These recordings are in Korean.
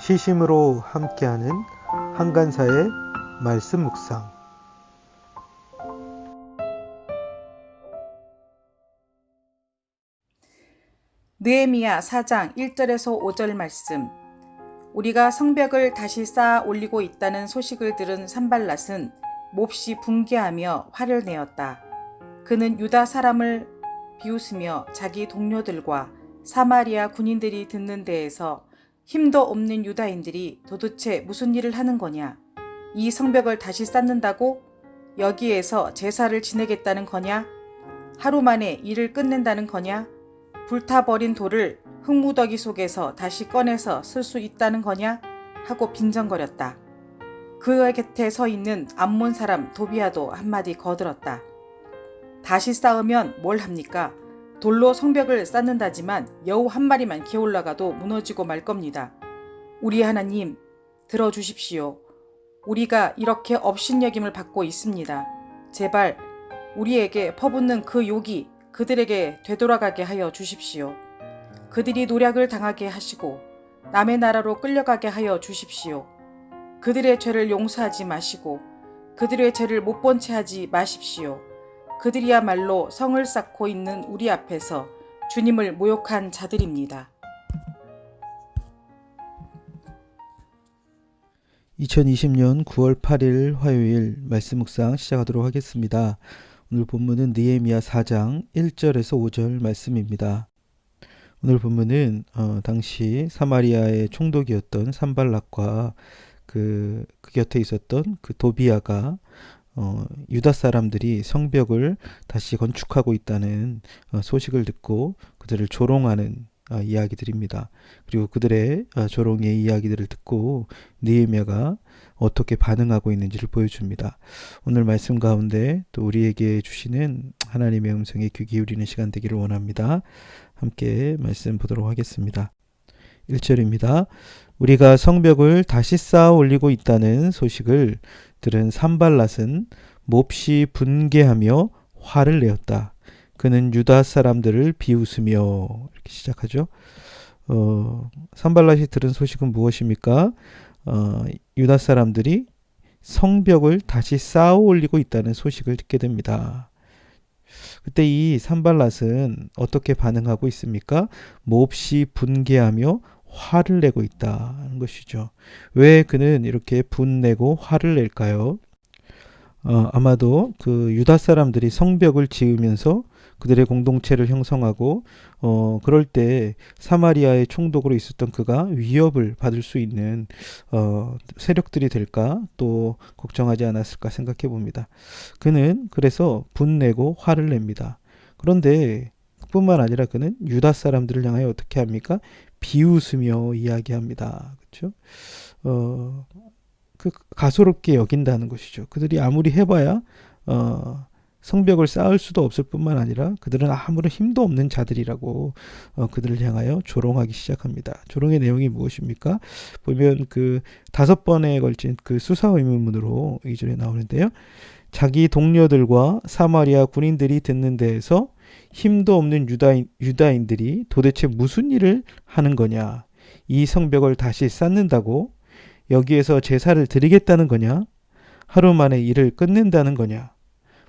시심으로 함께하는 한간사의 말씀 묵상. 느헤미야 4장 1절에서 5절 말씀. 우리가 성벽을 다시 쌓아 올리고 있다는 소식을 들은 산발랏은 몹시 분개하며 화를 내었다. 그는 유다 사람을 비웃으며 자기 동료들과 사마리아 군인들이 듣는 데에서 힘도 없는 유다인들이 도대체 무슨 일을 하는 거냐? 이 성벽을 다시 쌓는다고? 여기에서 제사를 지내겠다는 거냐? 하루 만에 일을 끝낸다는 거냐? 불타버린 돌을 흙무더기 속에서 다시 꺼내서 쓸 수 있다는 거냐? 하고 빈정거렸다. 그 곁에 서 있는 암몬 사람 도비아도 한마디 거들었다. 다시 쌓으면 뭘 합니까? 돌로 성벽을 쌓는다지만 여우 한 마리만 기어올라가도 무너지고 말 겁니다. 우리 하나님 들어주십시오. 우리가 이렇게 업신여김을 받고 있습니다. 제발 우리에게 퍼붓는 그 욕이 그들에게 되돌아가게 하여 주십시오. 그들이 노략을 당하게 하시고 남의 나라로 끌려가게 하여 주십시오. 그들의 죄를 용서하지 마시고 그들의 죄를 못 본 채 하지 마십시오. 그들이야말로 성을 쌓고 있는 우리 앞에서 주님을 모욕한 자들입니다. 2020년 9월 8일 화요일 말씀 묵상 시작하도록 하겠습니다. 오늘 본문은 느헤미야 4장 1절에서 5절 말씀입니다. 오늘 본문은 당시 사마리아의 총독이었던 산발락과 그 곁에 있었던 그 도비아가 유다 사람들이 성벽을 다시 건축하고 있다는 소식을 듣고 그들을 조롱하는 이야기들입니다. 그리고 그들의 조롱의 이야기들을 듣고 느헤미야가 어떻게 반응하고 있는지를 보여줍니다. 오늘 말씀 가운데 또 우리에게 주시는 하나님의 음성에 귀 기울이는 시간 되기를 원합니다. 함께 말씀 보도록 하겠습니다. 1절입니다. 우리가 성벽을 다시 쌓아 올리고 있다는 소식을 들은 산발랏은 몹시 분개하며 화를 내었다. 그는 유다 사람들을 비웃으며 이렇게 시작하죠. 산발랏이 들은 소식은 무엇입니까? 유다 사람들이 성벽을 다시 쌓아 올리고 있다는 소식을 듣게 됩니다. 그때 이 산발랏은 어떻게 반응하고 있습니까? 몹시 분개하며 화를 내고 있다는 것이죠. 왜 그는 이렇게 분내고 화를 낼까요? 아마도 그 유다 사람들이 성벽을 지으면서 그들의 공동체를 형성하고 그럴 때 사마리아의 총독으로 있었던 그가 위협을 받을 수 있는 세력들이 될까 또 걱정하지 않았을까 생각해 봅니다. 그는 그래서 분내고 화를 냅니다. 그런데 뿐만 아니라 그는 유다 사람들을 향하여 어떻게 합니까? 비웃으며 이야기합니다. 그렇죠? 그 가소롭게 여긴다는 것이죠. 그들이 아무리 해봐야 성벽을 쌓을 수도 없을 뿐만 아니라 그들은 아무런 힘도 없는 자들이라고 그들을 향하여 조롱하기 시작합니다. 조롱의 내용이 무엇입니까? 보면 그 5번에 걸친 그 수사 의문문으로 2절에 나오는데요. 자기 동료들과 사마리아 군인들이 듣는 데에서 힘도 없는 유다인들이 도대체 무슨 일을 하는 거냐? 이 성벽을 다시 쌓는다고? 여기에서 제사를 드리겠다는 거냐? 하루 만에 일을 끝낸다는 거냐?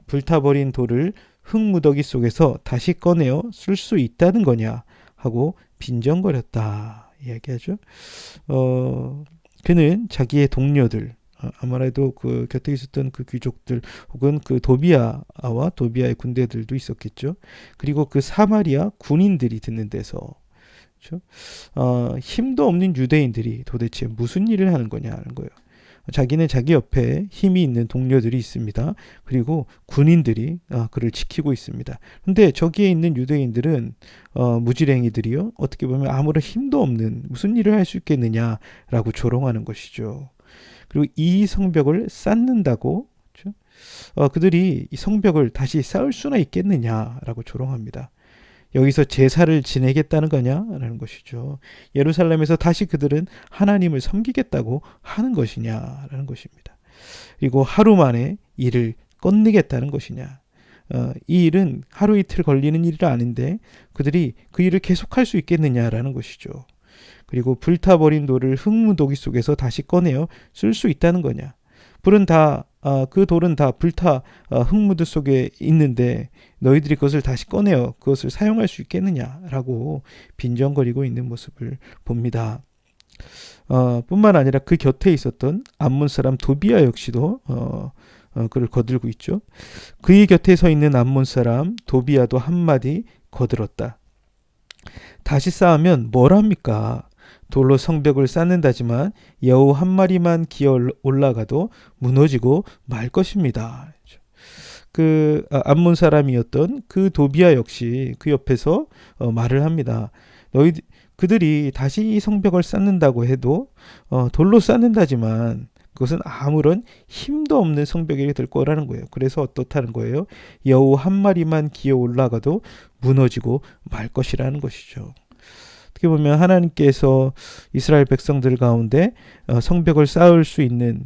불타버린 돌을 흙무더기 속에서 다시 꺼내어 쓸 수 있다는 거냐? 하고 빈정거렸다 이야기하죠. 그는 자기의 동료들, 아무래도 그 곁에 있었던 그 귀족들 혹은 그 도비아와 도비아의 군대들도 있었겠죠. 그리고 그 사마리아 군인들이 듣는 데서 그렇죠? 힘도 없는 유대인들이 도대체 무슨 일을 하는 거냐는 거예요. 자기는 자기 옆에 힘이 있는 동료들이 있습니다. 그리고 군인들이 그를 지키고 있습니다. 근데 저기에 있는 유대인들은 무지랭이들이요. 어떻게 보면 아무런 힘도 없는 무슨 일을 할 수 있겠느냐라고 조롱하는 것이죠. 그리고 이 성벽을 쌓는다고 그렇죠? 그들이 이 성벽을 다시 쌓을 수나 있겠느냐라고 조롱합니다. 여기서 제사를 지내겠다는 거냐라는 것이죠. 예루살렘에서 다시 그들은 하나님을 섬기겠다고 하는 것이냐라는 것입니다. 그리고 하루 만에 일을 끝내겠다는 것이냐. 이 일은 하루 이틀 걸리는 일이 아닌데 그들이 그 일을 계속할 수 있겠느냐라는 것이죠. 그리고 불타버린 돌을 흙무더기 속에서 다시 꺼내어 쓸 수 있다는 거냐. 불은 다 그 돌은 다 불타 흙무드 속에 있는데 너희들이 그것을 다시 꺼내어 그것을 사용할 수 있겠느냐라고 빈정거리고 있는 모습을 봅니다. 뿐만 아니라 그 곁에 있었던 암몬 사람 도비아 역시도 그를 거들고 있죠. 그의 곁에 서 있는 암몬 사람 도비아도 한마디 거들었다. 다시 쌓으면 뭘 합니까? 돌로 성벽을 쌓는다지만 여우 한 마리만 기어 올라가도 무너지고 말 것입니다. 암몬 사람이었던 그 도비아 역시 그 옆에서 말을 합니다. 그들이 다시 이 성벽을 쌓는다고 해도 돌로 쌓는다지만 그것은 아무런 힘도 없는 성벽이 될 거라는 거예요. 그래서 어떻다는 거예요? 여우 한 마리만 기어 올라가도 무너지고 말 것이라는 것이죠. 어떻게 보면 하나님께서 이스라엘 백성들 가운데 성벽을 쌓을 수 있는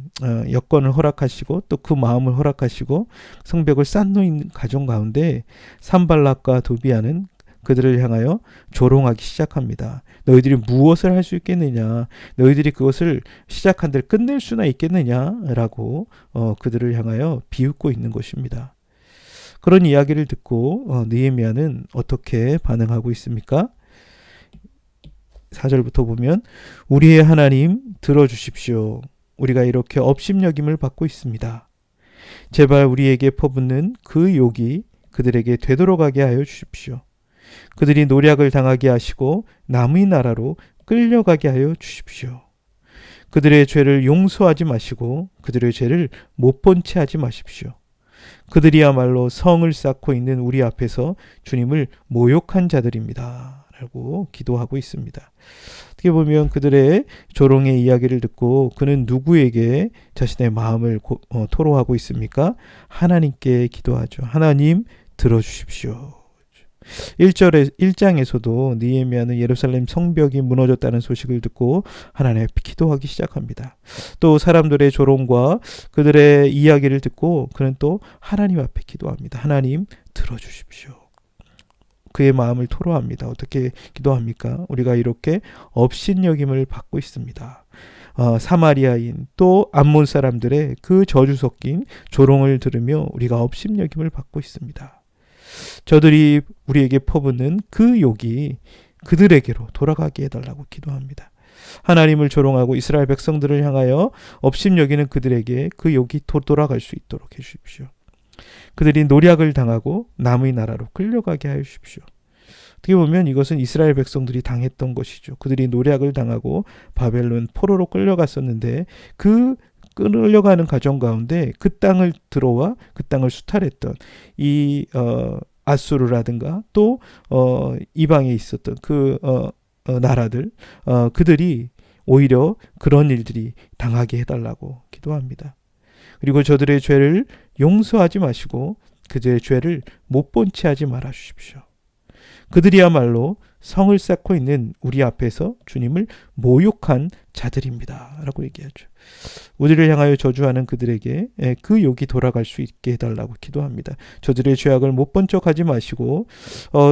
여건을 허락하시고 또 그 마음을 허락하시고 성벽을 쌓는 가정 가운데 산발락과 도비아는 그들을 향하여 조롱하기 시작합니다. 너희들이 무엇을 할 수 있겠느냐? 너희들이 그것을 시작한 데를 끝낼 수나 있겠느냐라고 그들을 향하여 비웃고 있는 것입니다. 그런 이야기를 듣고 느헤미야는 어떻게 반응하고 있습니까? 4절부터 보면 우리의 하나님 들어주십시오. 우리가 이렇게 업심여김을 받고 있습니다. 제발 우리에게 퍼붓는 그 욕이 그들에게 되돌아가게 하여 주십시오. 그들이 노략을 당하게 하시고 남의 나라로 끌려가게 하여 주십시오. 그들의 죄를 용서하지 마시고 그들의 죄를 못 본 채 하지 마십시오. 그들이야말로 성을 쌓고 있는 우리 앞에서 주님을 모욕한 자들입니다. 라고 기도하고 있습니다. 어떻게 보면 그들의 조롱의 이야기를 듣고 그는 누구에게 자신의 마음을 토로하고 있습니까? 하나님께 기도하죠. 하나님 들어주십시오. 1장에서도 느헤미야는 예루살렘 성벽이 무너졌다는 소식을 듣고 하나님 앞에 기도하기 시작합니다. 또 사람들의 조롱과 그들의 이야기를 듣고 그는 또 하나님 앞에 기도합니다. 하나님 들어주십시오. 그의 마음을 토로합니다. 어떻게 기도합니까? 우리가 이렇게 업신여김을 받고 있습니다. 사마리아인 또 암몬 사람들의 그 저주 섞인 조롱을 들으며 우리가 업신여김을 받고 있습니다. 저들이 우리에게 퍼붓는 그 욕이 그들에게로 돌아가게 해달라고 기도합니다. 하나님을 조롱하고 이스라엘 백성들을 향하여 업신여기는 그들에게 그 욕이 돌아갈 수 있도록 해주십시오. 그들이 노략을 당하고 남의 나라로 끌려가게 하여 주십시오. 어떻게 보면 이것은 이스라엘 백성들이 당했던 것이죠. 그들이 노략을 당하고 바벨론 포로로 끌려갔었는데 그 끌려가는 과정 가운데 그 땅을 들어와 그 땅을 수탈했던 이 아수르라든가 또 이방에 있었던 그 나라들 그들이 오히려 그런 일들이 당하게 해달라고 기도합니다. 그리고 저들의 죄를 용서하지 마시고 그들의 죄를 못 본 채 하지 말아 주십시오. 그들이야말로 성을 쌓고 있는 우리 앞에서 주님을 모욕한 자들입니다. 라고 얘기하죠. 우리를 향하여 저주하는 그들에게 그 욕이 돌아갈 수 있게 해달라고 기도합니다. 저들의 죄악을 못 본 척하지 마시고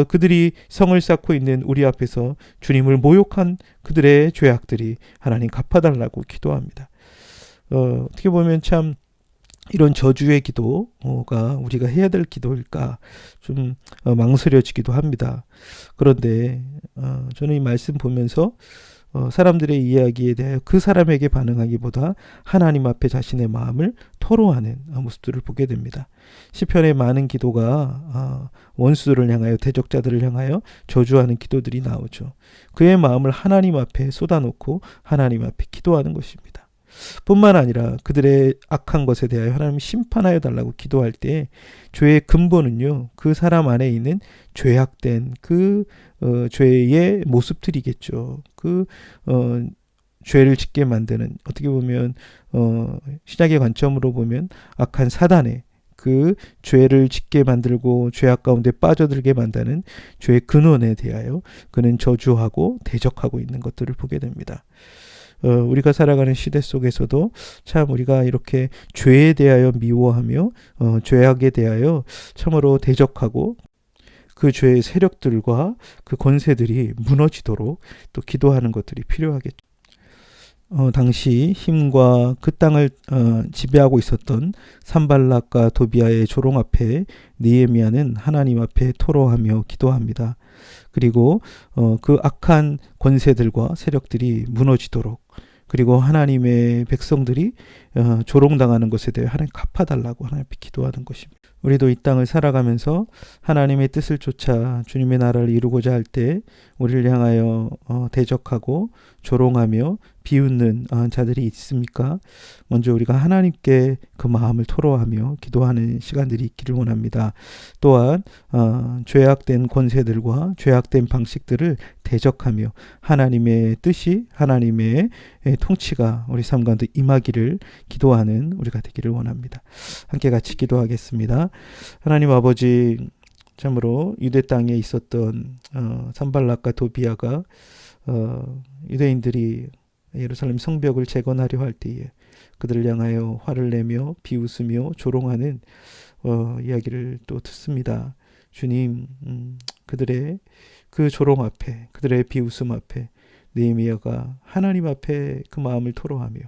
그들이 성을 쌓고 있는 우리 앞에서 주님을 모욕한 그들의 죄악들이 하나님 갚아달라고 기도합니다. 어떻게 보면 참 이런 저주의 기도가 우리가 해야 될 기도일까 좀 망설여지기도 합니다. 그런데 저는 이 말씀 보면서 사람들의 이야기에 대하여 그 사람에게 반응하기보다 하나님 앞에 자신의 마음을 토로하는 모습들을 보게 됩니다. 시편의 많은 기도가 원수들을 향하여 대적자들을 향하여 저주하는 기도들이 나오죠. 그의 마음을 하나님 앞에 쏟아놓고 하나님 앞에 기도하는 것입니다. 뿐만 아니라 그들의 악한 것에 대하여 하나님 심판하여 달라고 기도할 때 죄의 근본은요 그 사람 안에 있는 죄악된 그 죄의 모습들이겠죠. 그 죄를 짓게 만드는 어떻게 보면 신약의 관점으로 보면 악한 사단의 그 죄를 짓게 만들고 죄악 가운데 빠져들게 만드는 죄의 근원에 대하여 그는 저주하고 대적하고 있는 것들을 보게 됩니다. 우리가 살아가는 시대 속에서도 참 우리가 이렇게 죄에 대하여 미워하며 죄악에 대하여 참으로 대적하고 그 죄의 세력들과 그 권세들이 무너지도록 또 기도하는 것들이 필요하겠죠. 당시 힘과 그 땅을 지배하고 있었던 산발락과 도비아의 조롱 앞에 느헤미야는 하나님 앞에 토로하며 기도합니다. 그리고 그 악한 권세들과 세력들이 무너지도록, 그리고 하나님의 백성들이 조롱당하는 것에 대해 하나님 갚아달라고 하나님 앞에 기도하는 것입니다. 우리도 이 땅을 살아가면서 하나님의 뜻을 쫓아 주님의 나라를 이루고자 할 때 우리를 향하여 대적하고 조롱하며 비웃는 자들이 있습니까? 먼저 우리가 하나님께 그 마음을 토로하며 기도하는 시간들이 있기를 원합니다. 또한 죄악된 권세들과 죄악된 방식들을 대적하며 하나님의 뜻이, 하나님의 통치가 우리 삶 가운데 임하기를 기도하는 우리가 되기를 원합니다. 함께 같이 기도하겠습니다. 하나님 아버지, 참으로 유대 땅에 있었던 산발락과 도비아가 유대인들이 예루살렘 성벽을 재건하려 할 때에 그들을 향하여 화를 내며 비웃으며 조롱하는 이야기를 또 듣습니다. 주님, 그들의 그 조롱 앞에, 그들의 비웃음 앞에 느헤미야가 하나님 앞에 그 마음을 토로하며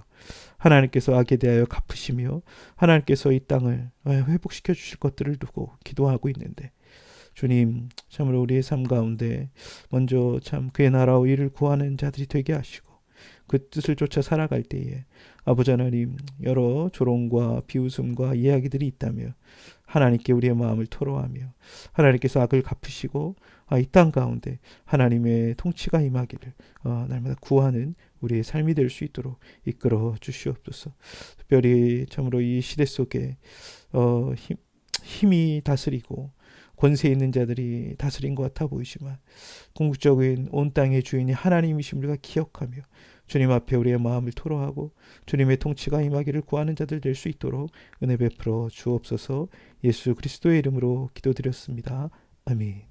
하나님께서 악에 대하여 갚으시며 하나님께서 이 땅을 회복시켜 주실 것들을 두고 기도하고 있는데, 주님, 참으로 우리의 삶 가운데 먼저 참 그의 나라와 의를 구하는 자들이 되게 하시고 그 뜻을 쫓아 살아갈 때에 아버지 하나님, 여러 조롱과 비웃음과 이야기들이 있다며 하나님께 우리의 마음을 토로하며 하나님께서 악을 갚으시고 이 땅 가운데 하나님의 통치가 임하기를 날마다 구하는 우리의 삶이 될 수 있도록 이끌어 주시옵소서. 특별히 참으로 이 시대 속에 힘이 다스리고 권세 있는 자들이 다스린 것 같아 보이지만 궁극적인 온 땅의 주인이 하나님이심을 우리가 기억하며 주님 앞에 우리의 마음을 토로하고 주님의 통치가 임하기를 구하는 자들 될 수 있도록 은혜 베풀어 주옵소서. 예수 그리스도의 이름으로 기도드렸습니다. 아멘.